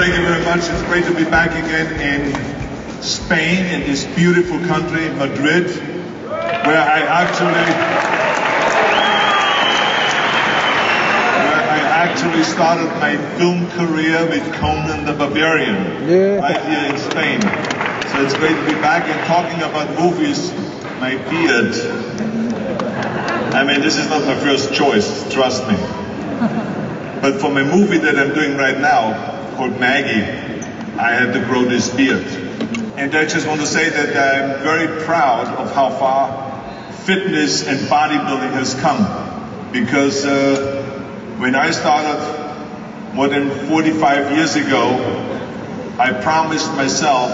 thank you very much. It's great to be back again in Spain, in this beautiful country, Madrid, where I actually started my film career with Conan the Barbarian, right here in Spain. So it's great to be back and talking about movies. My beard. I mean, this is not my first choice, trust me. But for my movie that I'm doing right now, called Maggie, I had to grow this beard. And I just want to say that I'm very proud of how far fitness and bodybuilding has come. Because when I started more than 45 years ago, I promised myself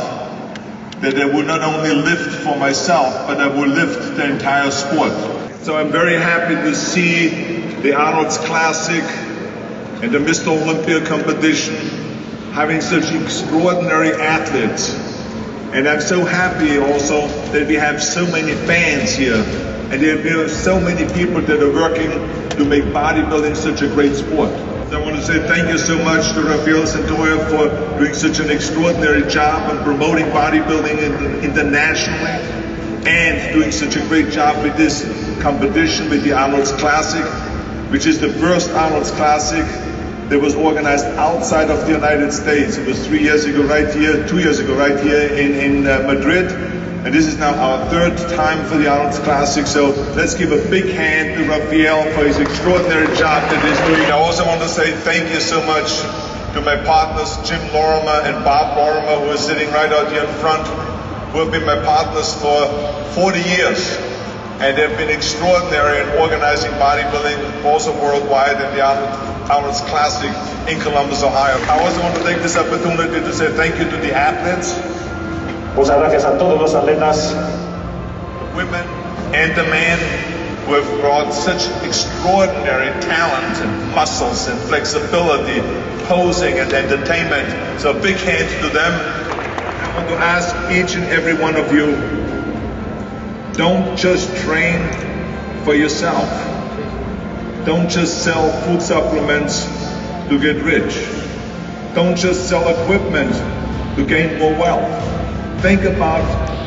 that I would not only lift for myself, but I would lift the entire sport. So I'm very happy to see the Arnold's Classic and the Mr. Olympia competition having such extraordinary athletes. And I'm so happy also that we have so many fans here. And there are so many people that are working to make bodybuilding such a great sport. I want to say thank you so much to Rafael Santoya for doing such an extraordinary job on promoting bodybuilding internationally and doing such a great job with this competition with the Arnold's Classic, which is the first Arnold's Classic that was organized outside of the United States. It was 2 years ago right here in Madrid. And this is now our third time for the Arnold's Classic. So let's give a big hand to Rafael for his extraordinary job that he's doing. I also want to say thank you so much to my partners, Jim Lorimer and Bob Lorimer, who are sitting right out here in front, who have been my partners for 40 years. And they've been extraordinary in organizing bodybuilding, also worldwide, in the Arnold's Classic in Columbus, Ohio. I also want to take this opportunity to say thank you to the athletes. Muchas gracias a todos los atletas. The women and the men who have brought such extraordinary talent and muscles and flexibility, posing and entertainment. So a big hand to them. I want to ask each and every one of you, don't just train for yourself. Don't just sell food supplements to get rich. Don't just sell equipment to gain more wealth. Think about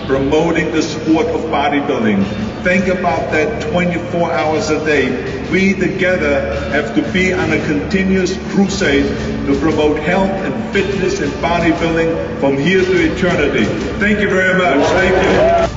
promoting the sport of bodybuilding. Think about that 24 hours a day. We together have to be on a continuous crusade to promote health and fitness and bodybuilding from here to eternity. Thank you very much. Thank you.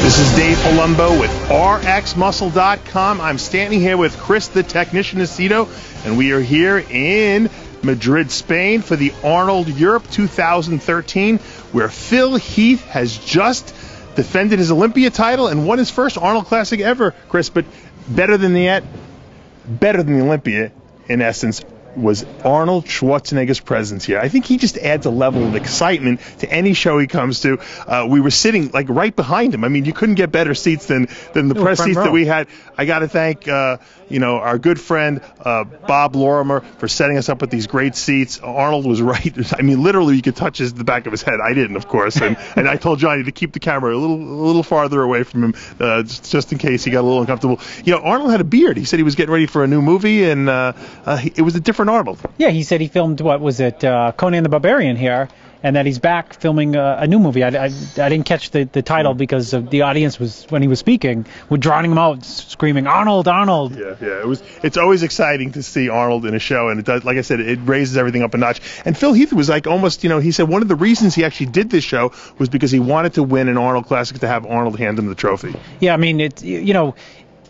This is Dave Palumbo with RxMuscle.com. I'm standing here with Chris, the technician Aceto, and we are here in Madrid, Spain for the Arnold Europe 2013, where Phil Heath has just defended his Olympia title and won his first Arnold Classic ever, Chris. But better than the Olympia, in essence, was Arnold Schwarzenegger's presence here. I think he just adds a level of excitement to any show he comes to. We were sitting like right behind him. I mean, you couldn't get better seats than the press seats that we had. I got to thank our good friend Bob Lorimer for setting us up with these great seats. Arnold was right. I mean, literally, you could touch the back of his head. I didn't, of course, and I told Johnny to keep the camera a little farther away from him, just in case he got a little uncomfortable. Arnold had a beard. He said he was getting ready for a new movie, and it was a different Arnold. Yeah, he said he filmed, what was it, Conan the Barbarian here, and that he's back filming a new movie. I didn't catch the title because of the audience was, when he was speaking, were drowning him out, screaming, Arnold, Arnold. Yeah. It's always exciting to see Arnold in a show, and it does, like I said, it raises everything up a notch. And Phil Heath was like almost, he said one of the reasons he actually did this show was because he wanted to win an Arnold Classic to have Arnold hand him the trophy. Yeah, I mean, it's,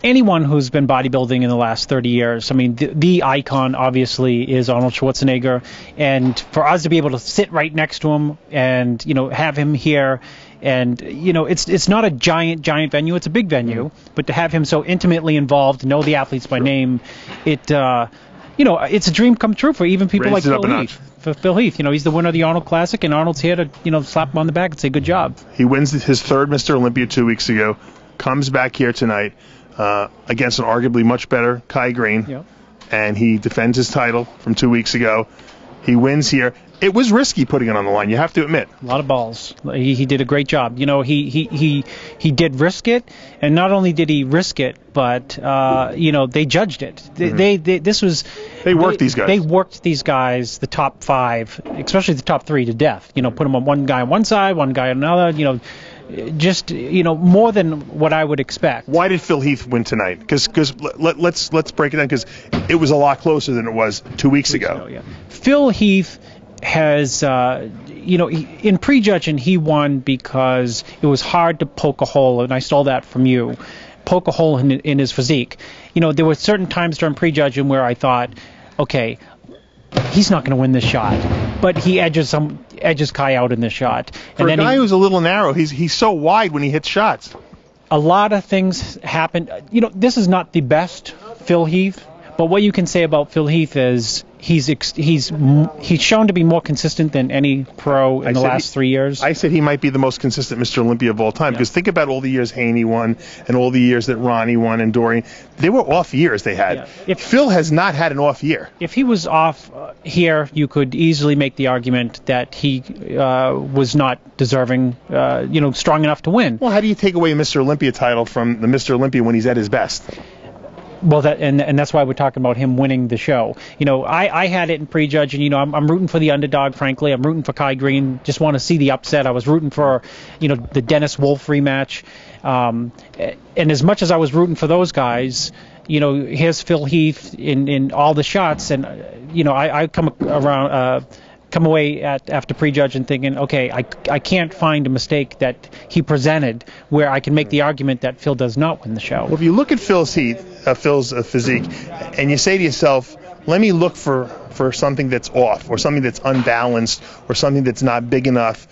anyone who's been bodybuilding in the last 30 years, I mean, the icon obviously is Arnold Schwarzenegger, and for us to be able to sit right next to him and have him here, and it's not a giant venue, it's a big venue, but to have him so intimately involved, know the athletes by name, it's a dream come true for even people like Phil Heath. For Phil Heath, he's the winner of the Arnold Classic, and Arnold's here to slap him on the back and say good job. He wins his third Mr. Olympia 2 weeks ago, comes back here tonight against an arguably much better Kai Green, and he defends his title from 2 weeks ago. He wins here. It was risky putting it on the line, you have to admit. A lot of balls. He did a great job. He did risk it, and not only did he risk it, but they judged it. They worked these guys. They worked these guys, the top 5, especially the top 3, to death. Put them on one guy on one side, one guy on another. Just more than what I would expect. Why did Phil Heath win tonight? Because let's break it down, because it was a lot closer than it was 2 weeks ago. Phil Heath has in prejudging he won because it was hard to poke a hole, and I stole that from you. Poke a hole in his physique. There were certain times during prejudging where I thought, okay, he's not going to win this shot, but he edges Kai out in this shot. For a guy who's a little narrow, he's so wide when he hits shots. A lot of things happen. This is not the best Phil Heath, but what you can say about Phil Heath is he's shown to be more consistent than any pro in the last 3 years. I said he might be the most consistent Mr. Olympia of all time, because think about all the years Haney won and all the years that Ronnie won and Dorian. They were off years they had. Phil has not had an off year. If he was off here, you could easily make the argument that he was not deserving, strong enough to win. Well, how do you take away a Mr. Olympia title from the Mr. Olympia when he's at his best? Well, and that's why we're talking about him winning the show. I had it in prejudging. I'm rooting for the underdog, frankly. I'm rooting for Kai Green. Just want to see the upset. I was rooting for, the Dennis Wolf rematch. And as much as I was rooting for those guys, here's Phil Heath in all the shots, and I come away after prejudging thinking, okay, I can't find a mistake that he presented where I can make the argument that Phil does not win the show. Well, if you look at Phil's physique, and you say to yourself, let me look for something that's off, or something that's unbalanced, or something that's not big enough,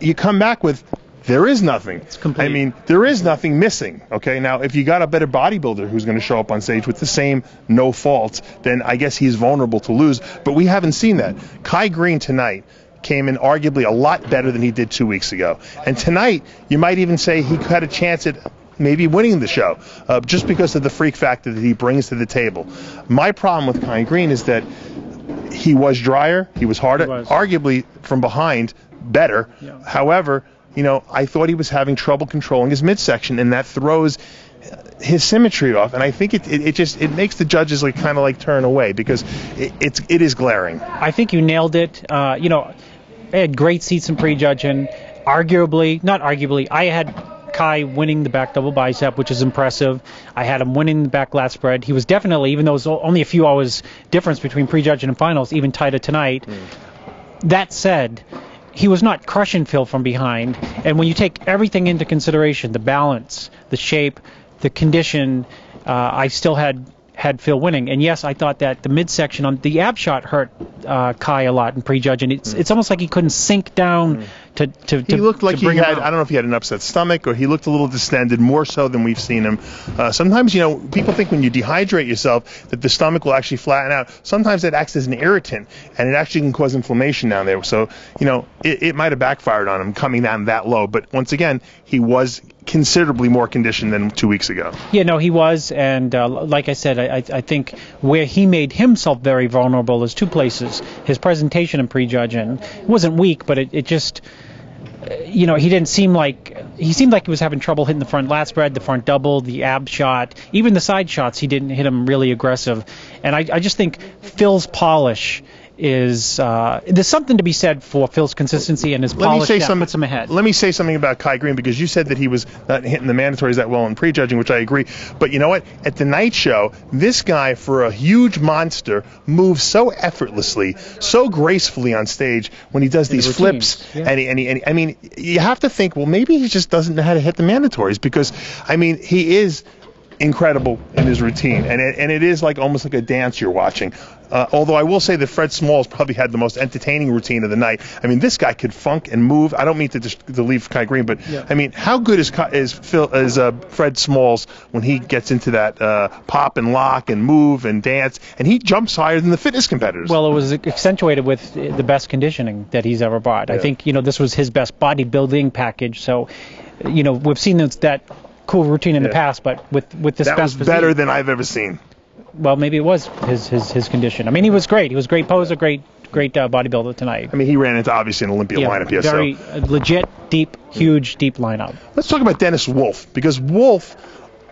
you come back with, there is nothing. It's complete. I mean, there is nothing missing. Okay, now if you got a better bodybuilder who's going to show up on stage with the same no faults, then I guess he's vulnerable to lose. But we haven't seen that. Kai Green tonight came in arguably a lot better than he did 2 weeks ago. And tonight, you might even say he had a chance at maybe winning the show, just because of the freak factor that he brings to the table. My problem with Kai Green is that he was drier, he was harder, arguably from behind better. Yeah. However, I thought he was having trouble controlling his midsection, and that throws his symmetry off. And I think it makes the judges kind of turn away, because it is glaring. I think you nailed it. I had great seats in prejudging. Not arguably, I had Kai winning the back double bicep, which is impressive. I had him winning the back lat spread. He was definitely, even though it was only a few hours difference between prejudging and finals, even tighter tonight. That said, he was not crushing Phil from behind. And when you take everything into consideration, the balance, the shape, the condition, I still had Phil winning. And yes, I thought that the midsection on the ab shot hurt Kai a lot in prejudging. It's almost like he couldn't sink down to he looked like he had, I don't know if he had an upset stomach, or he looked a little distended, more so than we've seen him. Sometimes, people think when you dehydrate yourself that the stomach will actually flatten out. Sometimes that acts as an irritant, and it actually can cause inflammation down there. So, it might have backfired on him coming down that low. But once again, he was considerably more conditioned than 2 weeks ago. Yeah, no, he was, and like I said, I think where he made himself very vulnerable is two places. His presentation in prejudging, it wasn't weak, but it just, he didn't seem like, he seemed like he was having trouble hitting the front lat spread, the front double, the ab shot, even the side shots, he didn't hit them really aggressive. And I just think Phil's polish is there's something to be said for Phil's consistency and his polish that puts him ahead. Let me say something about Kai Green, because you said that he was not hitting the mandatories that well in prejudging, which I agree. But you know what? At the night show, this guy, for a huge monster, moves so effortlessly, so gracefully on stage when he does these flips. Yeah. And I mean, you have to think, well, maybe he just doesn't know how to hit the mandatories, because, I mean, he is incredible in his routine, and it is like almost like a dance you're watching. Although I will say that Fred Smalls probably had the most entertaining routine of the night. I mean, this guy could funk and move. I don't mean to leave Kai Green, but I mean, how good is Fred Smalls when he gets into that pop and lock and move and dance, and he jumps higher than the fitness competitors. Well, it was accentuated with the best conditioning that he's ever brought. I think this was his best bodybuilding package. So, we've seen that cool routine in the past, but with this that was better than I've ever seen. Well, maybe it was his condition. I mean, he was great. He was a great poser, great bodybuilder tonight. I mean, he ran into obviously an Olympia lineup. Yes, very legit, huge, deep lineup. Let's talk about Dennis Wolf, because Wolf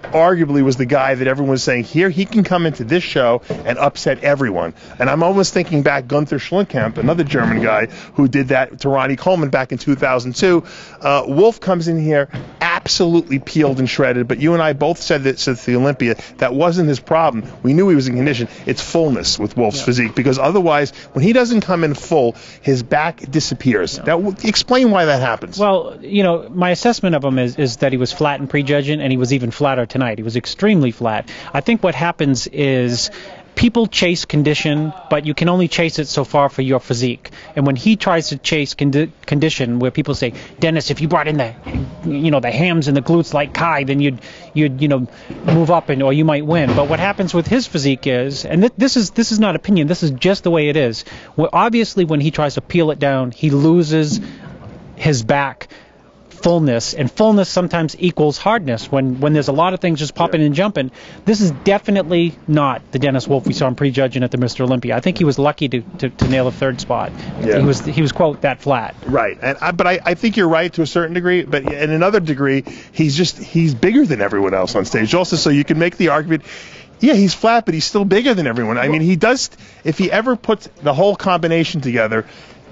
arguably was the guy that everyone was saying, here, he can come into this show and upset everyone. And I'm almost thinking back, Gunther Schlinkkamp, another German guy who did that to Ronnie Coleman back in 2002. Wolf comes in here absolutely peeled and shredded, but you and I both said that since the Olympia, that wasn't his problem. We knew he was in condition. It's fullness with Wolf's physique, because otherwise, when he doesn't come in full, his back disappears. Now, explain why that happens. Well, my assessment of him is that he was flat in prejudging, and he was even flatter tonight. He was extremely flat. I think what happens is people chase condition, but you can only chase it so far for your physique. And when he tries to chase condition, where people say, Dennis, if you brought in the hams and the glutes like Kai, then you'd move up or you might win. But what happens with his physique is, and this is not opinion, this is just the way it is. Well, obviously, when he tries to peel it down, he loses his back fullness, and fullness sometimes equals hardness when there's a lot of things just popping and jumping. This is definitely not the Dennis Wolf we saw in prejudging at the Mr. Olympia. I think he was lucky to nail a third spot. Yeah. He was quote that flat. Right, but I think you're right to a certain degree, but in another degree, he's bigger than everyone else on stage also, so you can make the argument, yeah, he's flat, but he's still bigger than everyone. I mean, he does, if he ever puts the whole combination together,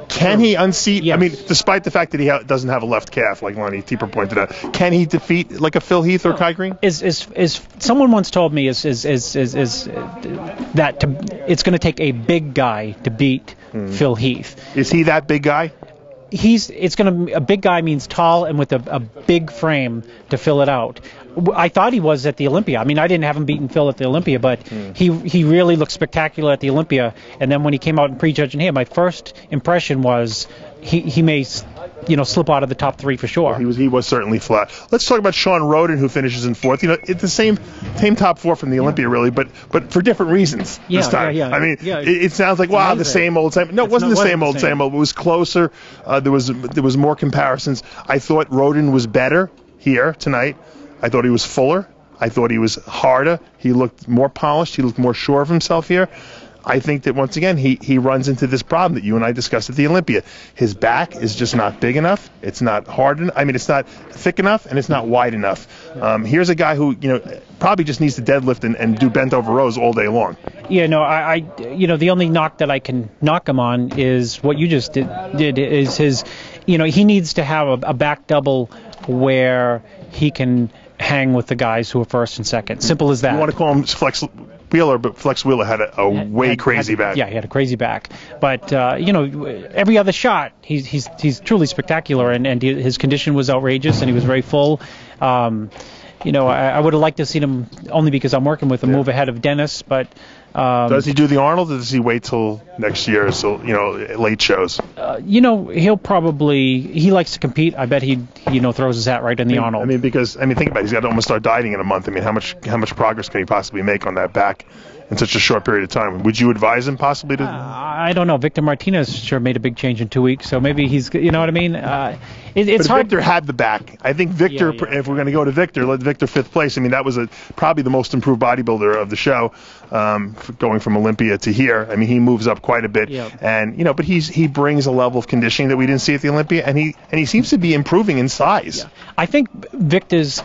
can he unseat? Yes. I mean, despite the fact that he doesn't have a left calf, like Lonnie Tieper pointed out, can he defeat like a Phil Heath or Kai Green? Is someone once told me is that it's going to take a big guy to beat Phil Heath. Is he that big guy? A big guy means tall and with a big frame to fill it out. I thought he was at the Olympia. I mean, I didn't have him beaten Phil at the Olympia, but he really looked spectacular at the Olympia. And then when he came out in prejudging here, my first impression was he may slip out of the top three for sure. Well, he was certainly flat. Let's talk about Sean Roden, who finishes in fourth. It's the same top four from the Olympia, really, but for different reasons this time. Yeah. I mean, it sounds like, wow, the same old, same. No, it wasn't the same old. It was closer. There was more comparisons. I thought Roden was better here tonight. I thought he was fuller. I thought he was harder. He looked more polished. He looked more sure of himself here. I think that, once again, he runs into this problem that you and I discussed at the Olympia. His back is just not big enough. It's not hard enough. I mean, it's not thick enough, and it's not wide enough. Here's a guy who, probably just needs to deadlift and do bent over rows all day long. Yeah, no, I the only knock that I can knock him on is what you just did is his, he needs to have a back double where he can hang with the guys who are first and second. Simple as that. You want to call him Flex Wheeler, but Flex Wheeler had a crazy back. Yeah, he had a crazy back. But every other shot, he's truly spectacular, and his condition was outrageous, and he was very full. I would have liked to see him, only because I'm working with him, move ahead of Dennis, but. Does he do the Arnold, or does he wait till next year, so late shows? He'll probably, he likes to compete. I bet he throws his hat right in the Arnold. Think about it. He's got to almost start dieting in a month. I mean, how much progress can he possibly make on that back in such a short period of time? Would you advise him possibly to? I don't know. Victor Martinez sure made a big change in 2 weeks, so maybe he's, what I mean? It's hard. Victor had the back. I think Victor, if we're going to go to Victor, let Victor fifth place. I mean, that was probably the most improved bodybuilder of the show, going from Olympia to here. I mean, he moves up quite a bit, and but he brings a level of conditioning that we didn't see at the Olympia, and he seems to be improving in size. Yeah. I think Victor's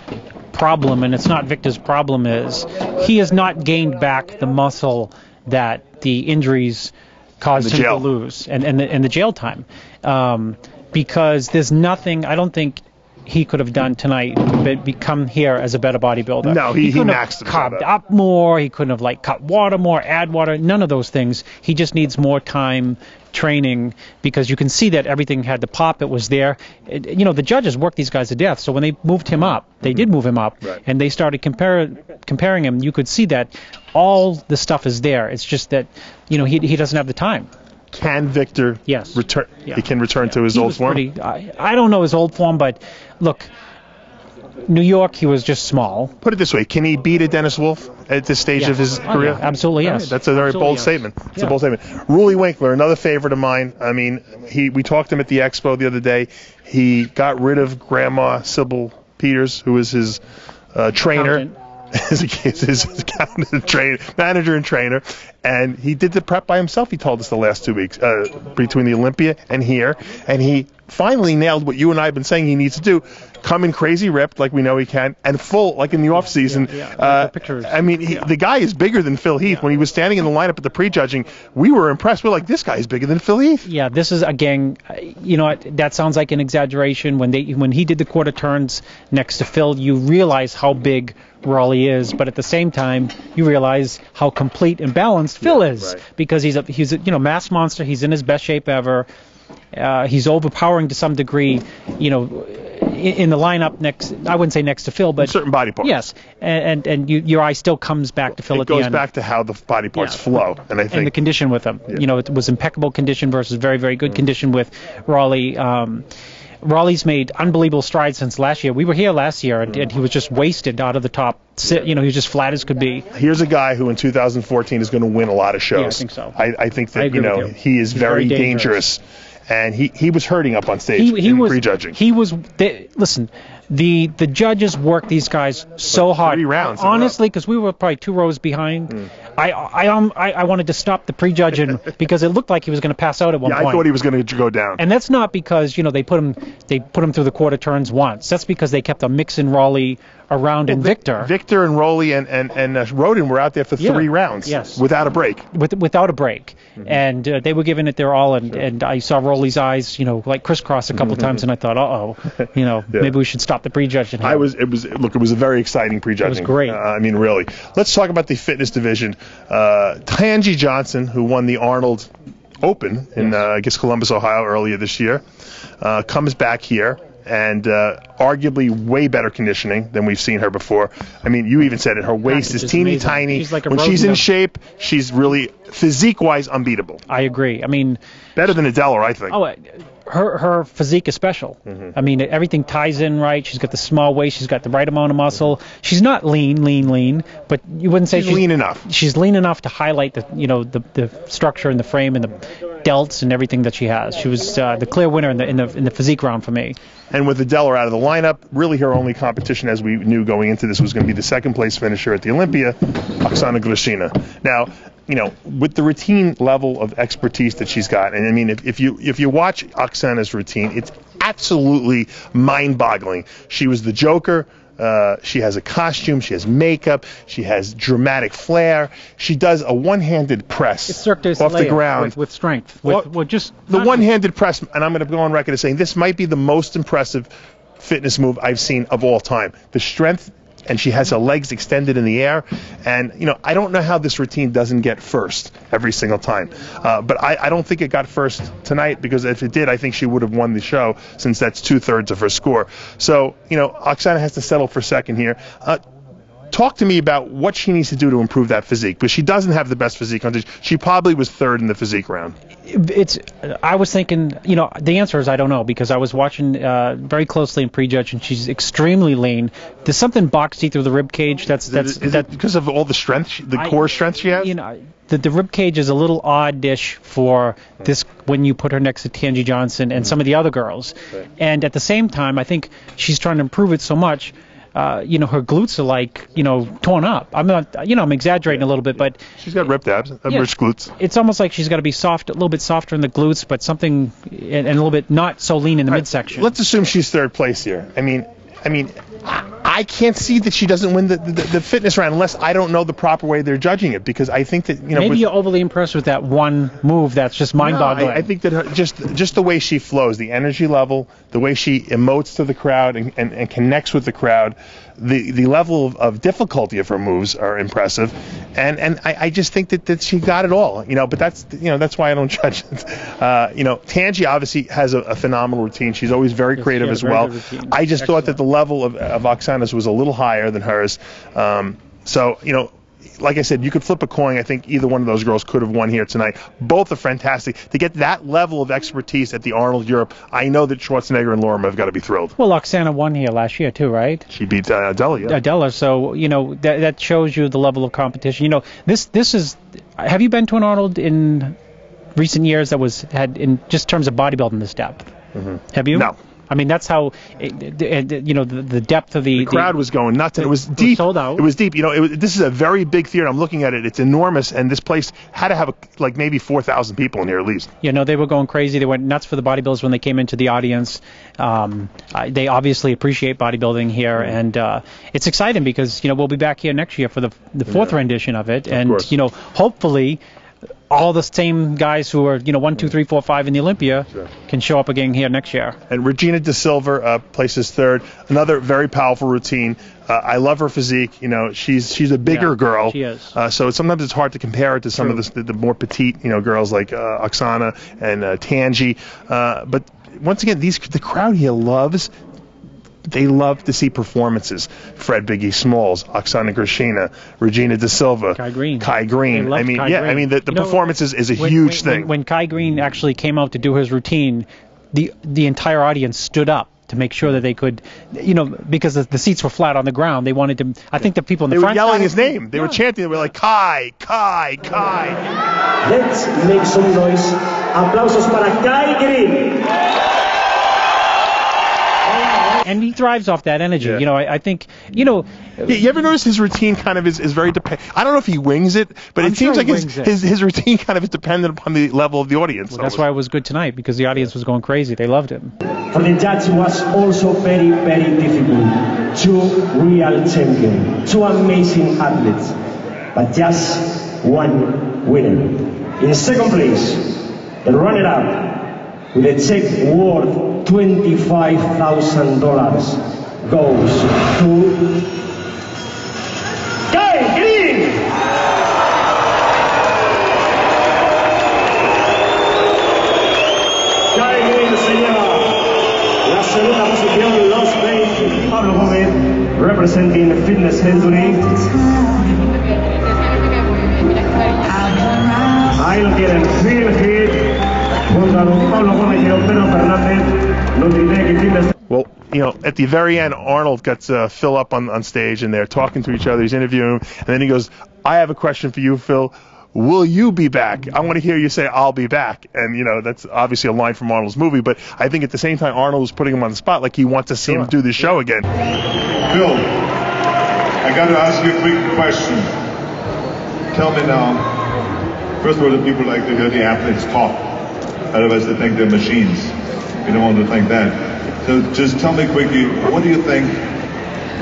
problem, and it's not Victor's problem, is he has not gained back the muscle that the injuries caused him to lose, and the jail time, because there's nothing. I don't think he could have done tonight to become here as a better bodybuilder. No, he couldn't maxed have carved up more. He couldn't have cut water more, add water. None of those things. He just needs more time training, because you can see that everything had to pop. It was there. The judges worked these guys to death. So when they moved him up, they did move him up, and they started comparing him. You could see that all the stuff is there. It's just that he doesn't have the time. Can Victor return? Yeah. He can return to his old form? I don't know his old form, but look, New York, he was just small. Put it this way: can he beat a Dennis Wolf at this stage of his career? Yeah, absolutely, yes. Right, that's a very bold statement. It's a bold statement. Ruli Winkler, another favorite of mine. I mean, we talked to him at the expo the other day. He got rid of Grandma Sybil Peters, who was his trainer. his manager and trainer, and he did the prep by himself. He told us the last 2 weeks between the Olympia and here, and he finally nailed what you and I have been saying he needs to do: come in crazy ripped like we know he can, and full like in the off season. I mean, the guy is bigger than Phil Heath. When he was standing in the lineup at the prejudging, we were impressed. We're like, this guy is bigger than Phil Heath. Yeah, this is again, that sounds like an exaggeration. When he did the quarter turns next to Phil, you realize how big Raleigh is, but at the same time, you realize how complete and balanced Phil is, because he's a mass monster. He's in his best shape ever. He's overpowering to some degree, in the lineup next. I wouldn't say next to Phil, but certain body parts. Yes, and your eye still comes back to Phil at the end. It goes back to how the body parts flow, and I think and the condition with him. It was impeccable condition versus very, very good condition with Raleigh. Raleigh's made unbelievable strides since last year. We were here last year, and he was just wasted out of the top. He was just flat as could be. Here's a guy who in 2014 is going to win a lot of shows. Yeah, I think so. I think that he is very dangerous. And he was hurting up on stage in prejudging. He was. Listen, the judges worked these guys so hard. 3 rounds. Honestly, because we were probably 2 rows behind. I wanted to stop the prejudging because it looked like he was going to pass out at one point. I thought he was going to go down. And that's not because they put him through the quarter turns once. That's because they kept on mixing Raleigh around and Victor. Victor and Raleigh and Rodin were out there for 3 rounds. Yes. Without a break. Without a break. Mm-hmm. And they were giving it their all, and I saw Rowley's eyes, crisscross a couple times, and I thought, maybe we should stop the prejudging here. It was a very exciting prejudging. It was great. Really. Let's talk about the fitness division. Tanji Johnson, who won the Arnold Open in, Columbus, Ohio earlier this year, comes back here. And arguably way better conditioning than we've seen her before. I mean, you even said it. Her waist is teeny tiny. When she's in shape, she's really physique-wise unbeatable. I agree. I mean, better than Adela, I think. Oh, her physique is special. Mm-hmm. I mean, everything ties in right. She's got the small waist. She's got the right amount of muscle. She's not lean, but you wouldn't say she's lean enough. She's lean enough to highlight the structure and the frame and the delts and everything that she has. She was the clear winner in the physique round for me. And with Adela out of the lineup, really her only competition, as we knew going into this, was going to be the second place finisher at the Olympia, Oksana Glashina. Now, with the routine level of expertise that she's got, and I mean, if you watch Oksana's routine, it's absolutely mind-boggling. She was the Joker. She has a costume. She has makeup. She has dramatic flair. She does a one-handed press off the ground with strength. With just the one-handed press, and I'm going to go on record as saying this might be the most impressive fitness move I've seen of all time. The strength. And she has her legs extended in the air. And, I don't know how this routine doesn't get first every single time. But I don't think it got first tonight, because if it did, I think she would have won the show, since that's 2/3 of her score. So, Oksana has to settle for second here. Talk to me about what she needs to do to improve that physique, because she doesn't have the best physique on stage. She probably was 3rd in the physique round. I was thinking, the answer is I don't know, because I was watching very closely in prejudge, and she's extremely lean. There's something boxy through the rib cage. Is that because of all the strength, core strength she has? The rib cage is a little odd-ish for this when you put her next to Tanji Johnson and some of the other girls. Okay. And at the same time, I think she's trying to improve it so much. Her glutes are torn up. I'm not, I'm exaggerating a little bit, but she's got ripped abs, rich glutes. It's almost like she's got to be soft, a little bit softer in the glutes, but something and a little bit not so lean in the midsection. Let's assume she's 3rd place here. I mean, I can't see that she doesn't win the fitness round unless I don't know the proper way they're judging it, because I think that, you know, maybe you're overly impressed with that one move that's just mind-boggling. I think that just the way she flows, the energy level, the way she emotes to the crowd and connects with the crowd, the level of difficulty of her moves are impressive, and I just think that she got it all, you know. But that's why I don't judge it. You know, Tangi obviously has a phenomenal routine. She's always very creative as well. I just thought that the level of Oksana's was a little higher than hers. So, you know, like I said, you could flip a coin. I think either one of those girls could have won here tonight. Both are fantastic. To get that level of expertise at the Arnold Europe, I know that Schwarzenegger and Lorma have got to be thrilled. Well, Oksana won here last year too, right? She beat Adela, yeah. Adela, so, you know, that shows you the level of competition. You know, this is... Have you been to an Arnold in recent years that had in just terms of bodybuilding this depth? Mm-hmm. Have you? No. I mean, that's how, you know, the depth of the crowd was going nuts, and it was deep. Sold out. It was deep. You know, this is a very big theater. I'm looking at it. It's enormous, and this place had to have like maybe 4,000 people in here at least. You know, they were going crazy. They went nuts for the bodybuilders when they came into the audience. They obviously appreciate bodybuilding here, and it's exciting because, you know, we'll be back here next year for the fourth rendition of it, and you know, hopefully all the same guys who are, you know, 1, 2, 3, 4, 5 in the Olympia can show up again here next year. And Regina De Silva places third. Another very powerful routine. I love her physique. You know, she's a bigger girl. She is. So sometimes it's hard to compare it to some of the more petite, you know, girls like Oksana and Tangi. But once again, the crowd here loves. They love to see performances. Fred Biggie Smalls, Oksana Grishina, Regina De Silva, Kai Green. I mean, I mean the performance is a huge thing. When Kai Green actually came out to do his routine, the entire audience stood up to make sure that they could, you know, because the seats were flat on the ground. They wanted to. I think the people in the front. They were yelling his name. They were chanting. They were like, Kai, Kai, Kai. Let's make some noise. Aplausos para Kai Green. And he thrives off that energy. You know, I think, you know... You ever notice his routine kind of is very dependent? I don't know if he wings it, but it seems like his routine kind of is dependent upon the level of the audience. Well, that's why it was good tonight, because the audience was going crazy. They loved him. For the judge, it was also very, very difficult. Two real champions, two amazing athletes, but just one winner. In second place, the runner-up with a check worth $25,000 goes to Kai Green. Kai Green se lleva la segunda posición, los 20. Pablo Gómez, representing the Fitness Century. Ahí lo tienen, Phil Hit, junto a don Pablo Gómez y don Pedro Fernández. Well, you know, at the very end, Arnold gets Phil up on stage, and they're talking to each other. He's interviewing him, and then he goes, I have a question for you, Phil. Will you be back? I want to hear you say, I'll be back. And, you know, that's obviously a line from Arnold's movie, but I think at the same time, Arnold was putting him on the spot like he wants to see him do the show again. Phil, I got to ask you a quick question. Tell me now, first of all, the people like to hear the athletes talk. Otherwise, they think they're machines. We don't want to think that. So just tell me quickly, what do you think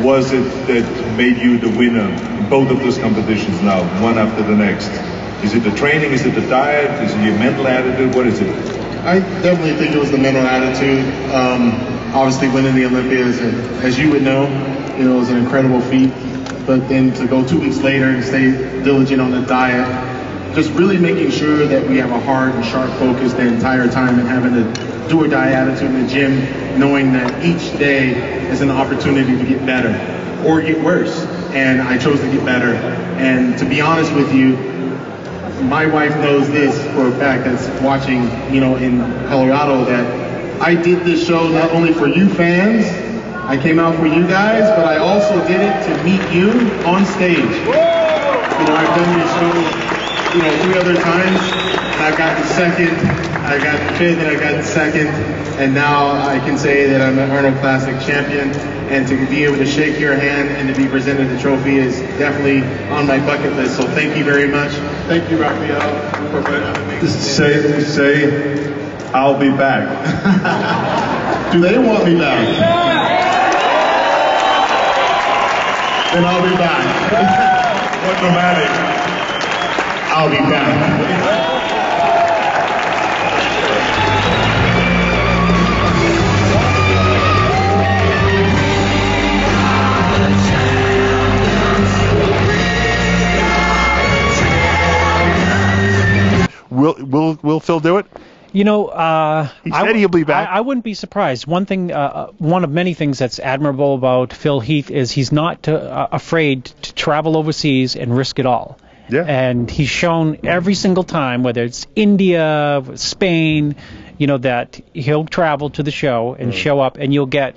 was it that made you the winner in both of those competitions now, one after the next? Is it the training? Is it the diet? Is it your mental attitude? What is it? I definitely think it was the mental attitude. Obviously winning the Olympias, as you would know, you know, it was an incredible feat. But then to go 2 weeks later and stay diligent on the diet, just really making sure that we have a hard and sharp focus the entire time, and having a do or die attitude in the gym, knowing that each day is an opportunity to get better or get worse. And I chose to get better. And to be honest with you, my wife knows this for a fact, that's watching, you know, in Colorado, that I did this show not only for you fans, I came out for you guys, but I also did it to meet you on stage. You know, I've done this show, you know, 3 other times, and I've got the second, I got the 5th, and I got the 2nd, and now I can say that I'm an Arnold Classic champion, and to be able to shake your hand and to be presented the trophy is definitely on my bucket list, so thank you very much. Thank you, Raphael, for having me. Say, I'll be back. Do they want me back? then I'll be back. What dramatic. I'll be back. Will Phil do it? You know, he said he'll be back. I wouldn't be surprised. One thing, one of many things that's admirable about Phil Heath is he's not afraid to travel overseas and risk it all. Yeah. And he's shown every single time, whether it's India, Spain, you know, that he'll travel to the show and show up, and you'll get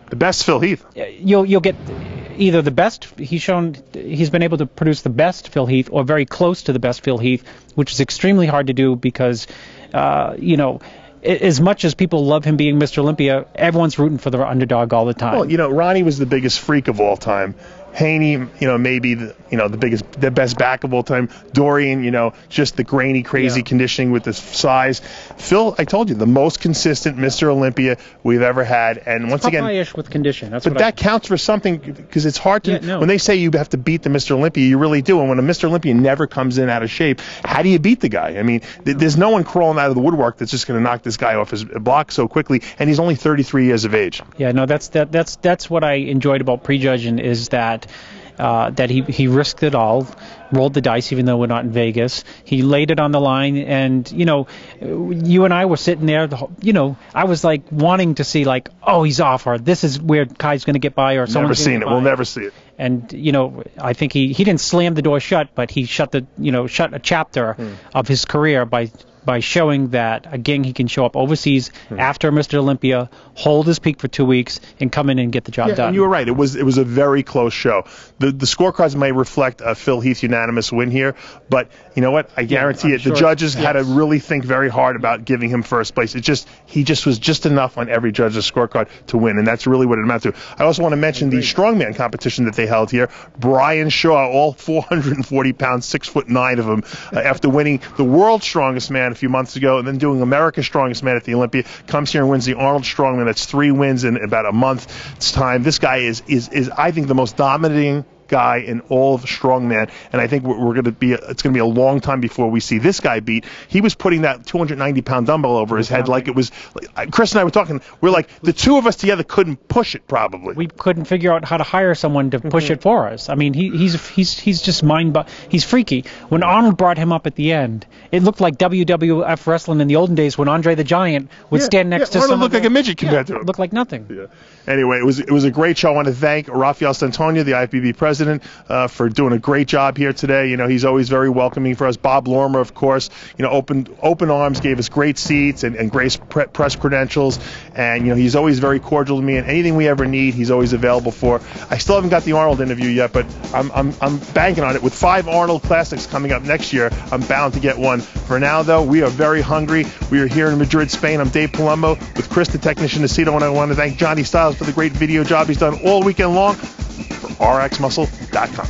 the best Phil Heath. You'll get either the best. He's been able to produce the best Phil Heath, or very close to the best Phil Heath, which is extremely hard to do because, you know, as much as people love him being Mr. Olympia, everyone's rooting for the underdog all the time. Well, you know, Ronnie was the biggest freak of all time. Haney, you know, maybe the best back of all time. Dorian, you know, just the grainy, crazy conditioning with the size. Phil, I told you, the most consistent Mr. Olympia we've ever had. And once again, Popeye-ish with condition. That's but that counts for something, because it's hard to. When they say you have to beat the Mr. Olympia, you really do. And when a Mr. Olympia never comes in out of shape, how do you beat the guy? I mean, there's no one crawling out of the woodwork that's just going to knock this guy off his block so quickly. And he's only 33 years of age. Yeah, no, that's what I enjoyed about prejudging, is that he risked it all, rolled the dice, even though we're not in Vegas. He laid it on the line, and, you know, you and I were sitting there, you know, I was like wanting to see, like, oh, he's off, or this is where Kai's going to get by, or someone's never seen it. We'll never see it. And, you know, I think he didn't slam the door shut, but he shut a chapter of his career by showing that, again, he can show up overseas after Mr. Olympia, hold his peak for 2 weeks, and come in and get the job done. And you were right. It was a very close show. The scorecards may reflect a Phil Heath unanimous win here, but you know what? I guarantee it. The judges had to really think very hard about giving him first place. He just was just enough on every judge's scorecard to win, and that's really what it amounted to. I also want to mention the strongman competition that they held here. Brian Shaw, all 440 pounds, 6'9" of him, after winning the world's strongest man a few months ago, and then doing America's Strongest Man at the Olympia, comes here and wins the Arnold Strongman. That's 3 wins in about a month's time. This guy is I think, the most dominating guy in all of strongman, and I think it's going to be a long time before we see this guy beat. He was putting that 290-pound dumbbell over his head like it was. Chris and I were talking. We're like, the two of us together couldn't push it. Probably we couldn't figure out how to hire someone to push it for us. I mean, he's just he's freaky. When Arnold brought him up at the end, it looked like WWF wrestling in the olden days when Andre the Giant would stand next to Arnold looked like a midget compared to him. Looked like nothing. Yeah. Anyway, it was a great show. I want to thank Rafael Santonio, the IFBB president, for doing a great job here today. You know, he's always very welcoming for us. Bob Lormer, of course, you know, open arms, gave us great seats and great press credentials, and, you know, he's always very cordial to me, and anything we ever need, he's always available for. I still haven't got the Arnold interview yet, but I'm banking on it. With 5 Arnold Classics coming up next year, I'm bound to get one. For now, though, we are very hungry. We are here in Madrid, Spain. I'm Dave Palumbo with Chris, the technician Aceto, and I want to thank Johnny Styles for the great video job he's done all weekend long for RxMuscle.com.